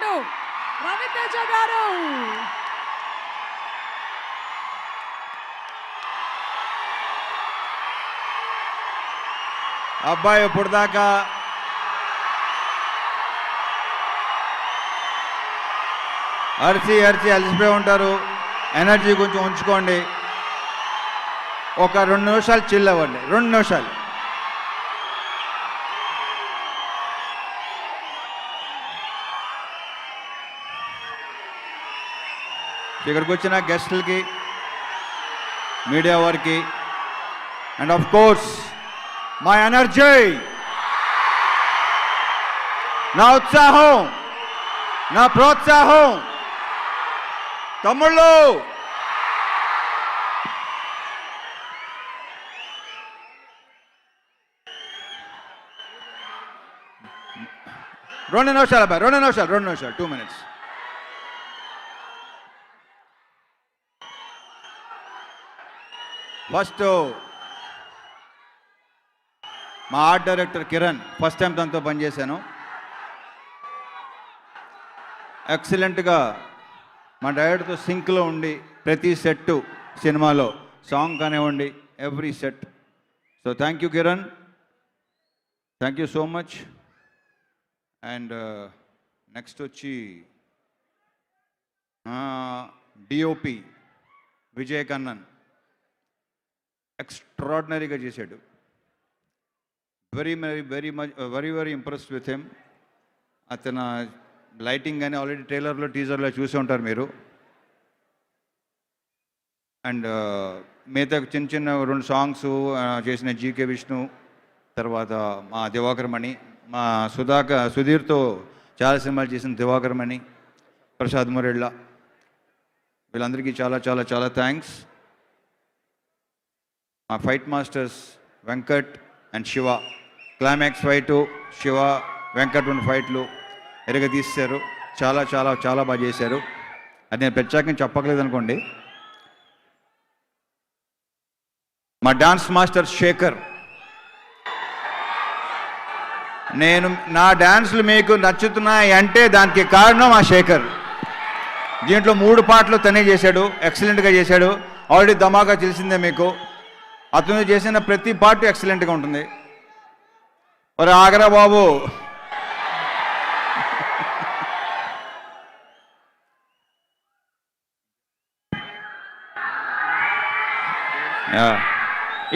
గారు, రవితేజ గారు. అబ్బాయి ఇప్పుడు దాకా అరిచి అలసిపోయి ఉంటారు. ఎనర్జీ కొంచెం ఉంచుకోండి. ఒక 2 నిమిషాలు చిల్ అవ్వండి. 2 నిమిషాలు. ఇక్కడికి వచ్చిన గెస్టులకి, మీడియా వారికి, and of course my energy, నా ఉత్సాహం, నా ప్రోత్సాహం, తమ్ముళ్ళు, రెండు నిమిషాలు అబ్బాయి, 2 నిమిషాలు 2 minutes. ఫస్ట్ మా art director Kiran, first time తనతో పనిచేశాను. ఎక్సలెంట్గా మా డైరెక్టర్తో సింక్లో ఉండి ప్రతి సెట్ సినిమాలో సాంగ్ కానివ్వండి, every set. So thank you Kiran, thank you so much. And next వచ్చి డిఓపి విజయ్ కన్నన్ ఎక్స్ట్రాడినరీగా చేశాడు. Very impressed with him. అతను లైటింగ్ కానీ ఆల్రెడీ ట్రైలర్లో, టీజర్లో చూసి ఉంటారు మీరు. అండ్ మిగతా చిన్న 2 సాంగ్స్ చేసిన జీకే విష్ణు, తర్వాత మా దివాకర్ మణి, మా సుధీర్తో చాలా సినిమాలు చేసిన దివాకర్ మణి, ప్రసాద్ మురెళ్ళ, వీళ్ళందరికీ చాలా చాలా చాలా థ్యాంక్స్. మా fight masters Venkat and Shiva, climax fight Shiva Venkat 2 ఫైట్లు ఎరగ తీశారు. చాలా చాలా చాలా బాగా చేశారు. అది నేను ప్రత్యేకంగా చెప్పకలేదు అనుకోండి. మా డాన్స్ మాస్టర్ శేఖర్, నా డ్యాన్సులు మీకు నచ్చుతున్నాయి అంటే దానికి కారణం ఆ శేఖర్. దీంట్లో 3 పాటలు తనే చేశాడు, ఎక్సలెంట్గా చేశాడు. ఆల్రెడీ ధమాకా తెలిసిందే మీకు. అతను చేసిన ప్రతి పార్ట్ ఎక్సలెంట్గా ఉంటుంది. మరి ఆగరా బాబు.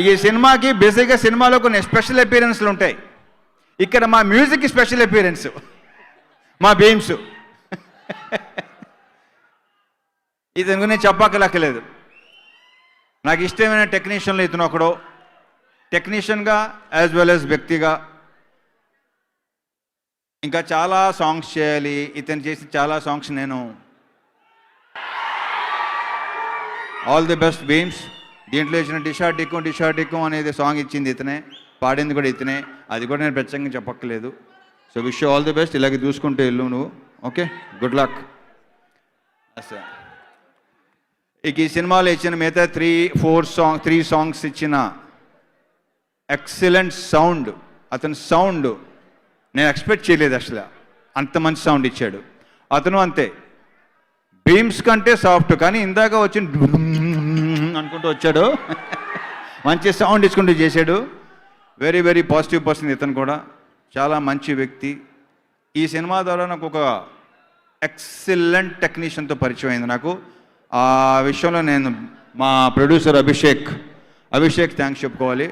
ఈ సినిమాకి బేసిక్గా సినిమాలో కొన్ని స్పెషల్ అపీరెన్స్లు ఉంటాయి. ఇక్కడ మా మ్యూజిక్కి స్పెషల్ అపీరెన్స్ మా బీమ్స్. ఇతని గురించి చెప్పక్కర్లేదు. నాకు ఇష్టమైన టెక్నీషియన్లో ఇతను ఒకడు. టెక్నీషియన్గా యాజ్ వెల్ యాజ్ వ్యక్తిగా ఇంకా చాలా సాంగ్స్ చేయాలి. ఇతను చేసిన చాలా సాంగ్స్ నేను ఆల్ ది బెస్ట్ బీమ్స్. దీంట్లో ఇచ్చిన డిషా డిక్కు అనేది సాంగ్ ఇచ్చింది ఇతనే, పాడింది కూడా ఇతనే. అది కూడా నేను ప్రత్యేకంగా చెప్పక్కర్లేదు. So wish all the best. ఇలాగే చూసుకుంటూ వెళ్ళు నువ్వు. Okay, good luck. ఇక ఈ సినిమాలో ఇచ్చిన మిగతా 3 సాంగ్స్ ఇచ్చిన ఎక్సలెంట్ సౌండ్. అతని సౌండ్ నేను ఎక్స్పెక్ట్ చేయలేదు అసలు, అంత మంచి సౌండ్ ఇచ్చాడు. అతను అంతే, బీమ్స్ కంటే సాఫ్ట్, కానీ ఇందాక వచ్చి అనుకుంటూ వచ్చాడు. మంచి సౌండ్ ఇచ్చుకుంటూ చేశాడు. వెరీ పాజిటివ్ పర్సన్ ఇతను కూడా. చాలా మంచి వ్యక్తి. ఈ సినిమా ద్వారా నాకు ఒక ఎక్సలెంట్ టెక్నీషియన్తో పరిచయం అయింది నాకు. ఆ విషయంలో నేను మా ప్రొడ్యూసర్ అభిషేక్ థ్యాంక్స్ చెప్పుకోవాలి.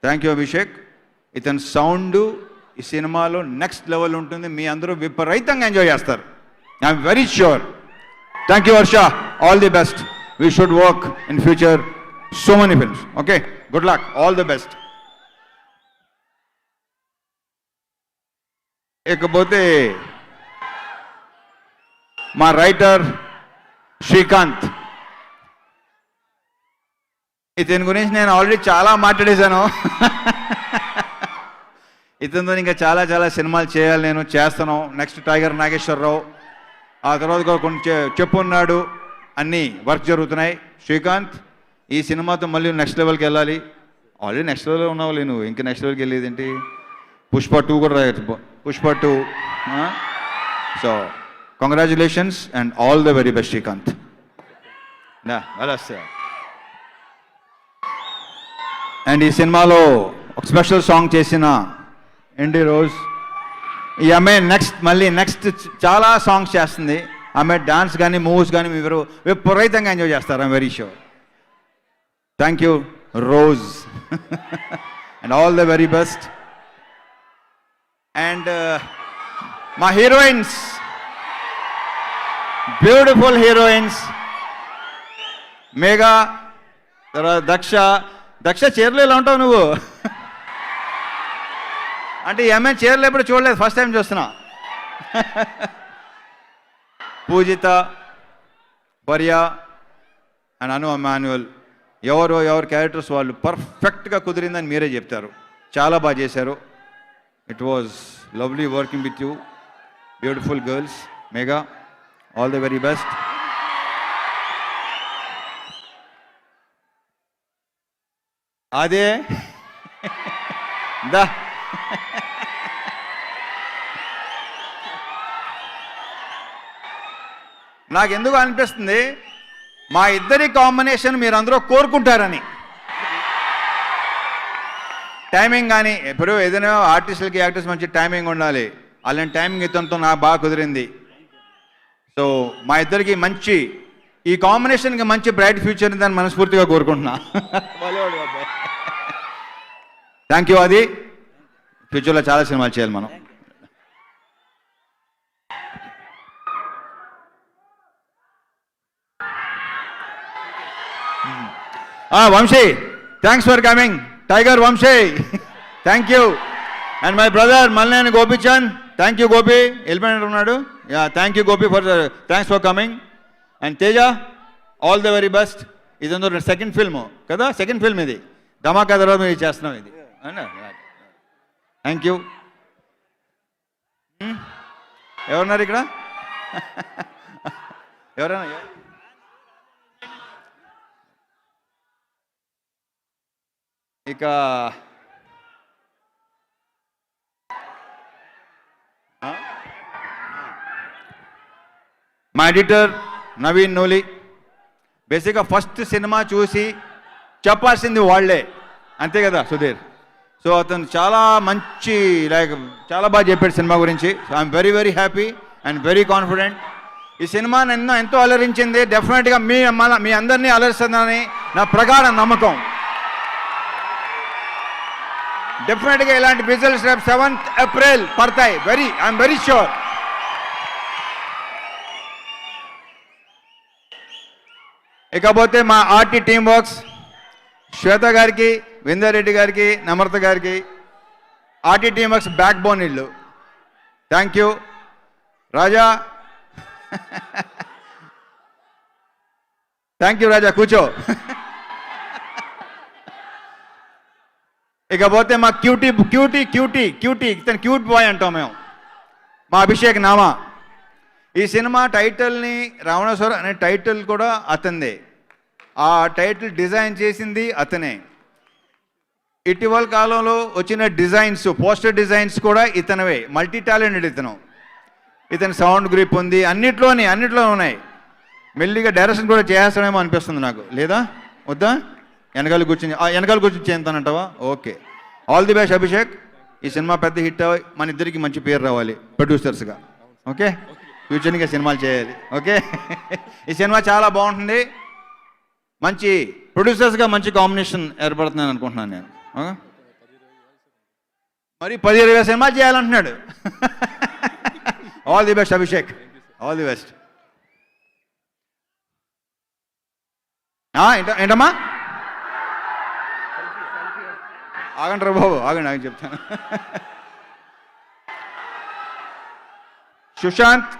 Thank you Abhishek. ఇతని సౌండ్ ఈ సినిమాలో నెక్స్ట్ లెవెల్ ఉంటుంది. మీ అందరూ విపరీతంగా ఎంజాయ్ చేస్తారు, I'm very sure. Thank you Varsha, all the best. We should work in future so many films. Okay, good luck, all the best. ఇకపోతే మా రైటర్ శ్రీకాంత్. ఇతని గురించి నేను ఆల్రెడీ చాలా మాట్లాడేశాను. ఇతనితో ఇంకా చాలా చాలా సినిమాలు చేయాలి, నేను చేస్తాను. నెక్స్ట్ టైగర్ నాగేశ్వరరావు, ఆ తర్వాత కూడా కొన్ని చెప్పున్నాడు, అన్నీ వర్క్ జరుగుతున్నాయి. శ్రీకాంత్, ఈ సినిమాతో మళ్ళీ నెక్స్ట్ లెవెల్కి వెళ్ళాలి. ఆల్రెడీ నెక్స్ట్ లెవెల్లో ఉన్నావు నువ్వు, ఇంకా నెక్స్ట్ లెవెల్కి వెళ్ళేది ఏంటి? పుష్ప 2 కూడా రాయొచ్చు, Pushpa 2. So congratulations and all the very best Srikanth. And ఈ సినిమాలో ఒక స్పెషల్ సాంగ్ చేసిన ఎండి రోజ్, ఈ అమ్మాయి నెక్స్ట్ చాలా సాంగ్స్ చేస్తుంది. ఆమె డాన్స్ కానీ మూవ్స్ కానీ మీరు విపరీతంగా ఎంజాయ్ చేస్తారు. I'm very sure. Thank you rose and all the very best. And మా హీరోయిన్స్, బ్యూటిఫుల్ హీరోయిన్స్, మేఘా, తర్వాత దక్ష చీరలు ఎలా ఉంటావు నువ్వు? అంటే ఈ అమ్మాయి చీరలు ఎప్పుడు చూడలేదు, ఫస్ట్ టైం చూస్తున్నా. పూజిత, పర్యా అండ్ అను అమాన్యువల్, ఎవరి క్యారెక్టర్స్ వాళ్ళు పర్ఫెక్ట్గా కుదిరిందని మీరే చెప్తారు. చాలా బాగా చేశారు. It was lovely working with you, beautiful girls. Megha, all the very best. అదే దా నాకెందుకు అనిపిస్తుంది మా ఇద్దరి కాంబినేషన్ మీరందరూ కోరుకుంటారని. టైమింగ్ కానీ ఇప్పుడు ఏదైనా ఆర్టిస్టులకి యాక్టర్స్ మంచి టైమింగ్ ఉండాలి. అలాంటి టైమింగ్ ఇతనితో నాకు బాగా కుదిరింది. సో మా ఇద్దరికి మంచి ఈ కాంబినేషన్కి మంచి బ్రైట్ ఫ్యూచర్ ఉందని మనస్ఫూర్తిగా కోరుకుంటున్నా. Thank you. అది ఫ్యూచర్లో చాలా సినిమాలు చేయాలి మనం. Vamshi, thanks for coming. Tiger Vamshi, thank you. And my brother Malineni Gopichand, thank you Gopi, వెళ్ళిపోయినట్టు ఉన్నాడు. Yeah, thank you Gopi thanks for coming. And Teja, all the very best. ఇది సెకండ్ ఫిల్మ్ కదా, సెకండ్ ఫిల్మ్ ఇది. ధమాకా తర్వాత మీరు చేస్తున్నాం ఇది. Thank you. ఎవరున్నారు ఇక్కడ? ఎవరైనా ఇక మా ఎడిటర్ నవీన్ నూలి. బేసిక్గా ఫస్ట్ సినిమా చూసి చెప్పాల్సింది వాళ్ళే, అంతే కదా సుధీర్? సో అతను చాలా మంచి చాలా బాగా చెప్పాడు సినిమా గురించి. So I'm very very happy and very confident. ఈ సినిమా నన్ను ఎంతో అలరించింది. డెఫినెట్గా మీ అందరినీ అలరిస్తుందని నా ప్రగాఢ నమ్మకం. డెఫినెట్గా ఇలాంటి విజువల్స్ రేపు 7th April పడతాయి. I'm very sure. ఇకపోతే మా ఆర్టీ టీమ్ వర్క్స్, శ్వేత గారికి, విందారెడ్డి గారికి, నమ్రత గారికి, RT team works backbone ఇల్లు. Thank you. Raja, thank you Raja, కూర్చో. ఇకపోతే మా క్యూటీ ఇతను క్యూట్ బాయ్ అంటాం మేము, మా అభిషేక్ నామా. ఈ సినిమా టైటిల్ని రావణేశ్వర అనే టైటిల్ కూడా అతనిదే. ఆ టైటిల్ డిజైన్ చేసింది అతనే. ఇటీవల కాలంలో వచ్చిన డిజైన్స్, పోస్టర్ డిజైన్స్ కూడా ఇతనవే. మల్టీ టాలెంటెడ్ ఇతను సౌండ్ గ్రిప్ ఉంది, అన్నిట్లో ఉన్నాయి. మెల్లిగా డైరెక్షన్ కూడా చేస్తాడేమో అనిపిస్తుంది నాకు. లేదా వద్దా? వెనకాల కూర్చొని చేస్తానంటావా? Okay, all the best Abhishek. ఈ సినిమా పెద్ద హిట్ అవ్వాలి, మన ఇద్దరికి మంచి పేరు రావాలి ప్రొడ్యూసర్స్గా. ఓకే, ఫ్యూచర్గా సినిమాలు చేయాలి. ఓకే, ఈ సినిమా చాలా బాగుంటుంది. మంచి ప్రొడ్యూసర్స్గా మంచి కాంబినేషన్ ఏర్పడుతుందని అనుకుంటున్నాను నేను. మరి 10-20 సినిమాలు చేయాలంటున్నాడు. All the best Abhishek, all the best. ఏంటమ్మా? ఆగండి రా బాబు, ఆగండి చెప్తాను. సుశాంత్,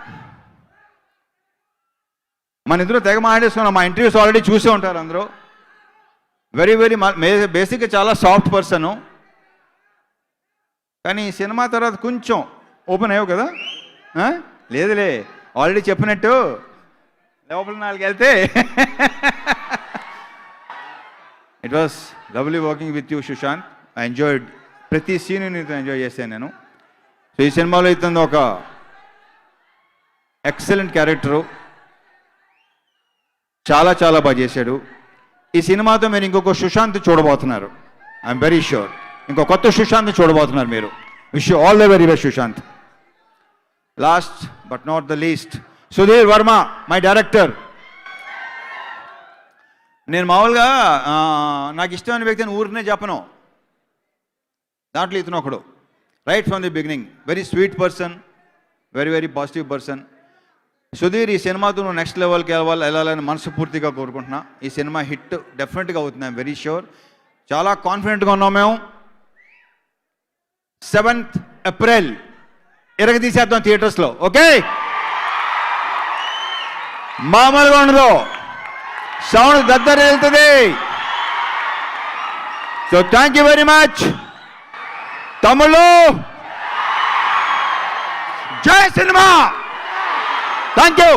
మన ఇద్దరు తెగ మాట్లాడేసుకున్నాం. మా ఇంటర్వ్యూస్ ఆల్రెడీ చూసే ఉంటారు అందరూ. వెరీ వెరీ బేసిక్గా చాలా సాఫ్ట్ పర్సను. కానీ ఈ సినిమా తర్వాత కొంచెం ఓపెన్ అయ్యావు కదా? లేదులే, ఆల్రెడీ చెప్పినట్టు లోపల 4 వెళ్తే. It was lovely working with you Sushant. I enjoyed ప్రతి సీన్ నీతో ఎంజాయ్ చేశాను నేను. సో ఈ సినిమాలో ఇతను ఒక ఎక్సలెంట్ క్యారెక్టరు, చాలా చాలా బాగా చేశాడు. ఈ సినిమాతో మీరు ఇంకొక సుశాంత్ చూడబోతున్నారు. ఐఎమ్ వెరీ షూర్ ఇంకో కొత్త సుశాంత్ చూడబోతున్నారు మీరు. Wish you all the very best Sushant. Last but not the least, Sudheer Varma, my director. నేను మామూలుగా నాకు ఇష్టమైన వ్యక్తిని ఊరినే చెప్పను, దాంట్లో ఇతను ఒకడు. Right from the beginning very sweet person, very very positive person. Sudheer, ఈ సినిమాతో నువ్వు నెక్స్ట్ లెవెల్కి వెళ్ళాలని మనస్ఫూర్తిగా కోరుకుంటున్నా. ఈ సినిమా హిట్ డెఫినెట్గా అవుతుంది, ఐఎమ్ వెరీ షూర్. చాలా కాన్ఫిడెంట్గా ఉన్నాం మేము. 7th ఏప్రిల్ తీసేద్దాం థియేటర్స్లో. ఓకే, మామూలుగా ఉండదు, సౌండ్ దగ్గర వెళ్తుంది. So thank you very much తమ్ముళ్ళు. జై సినిమా. Thank you.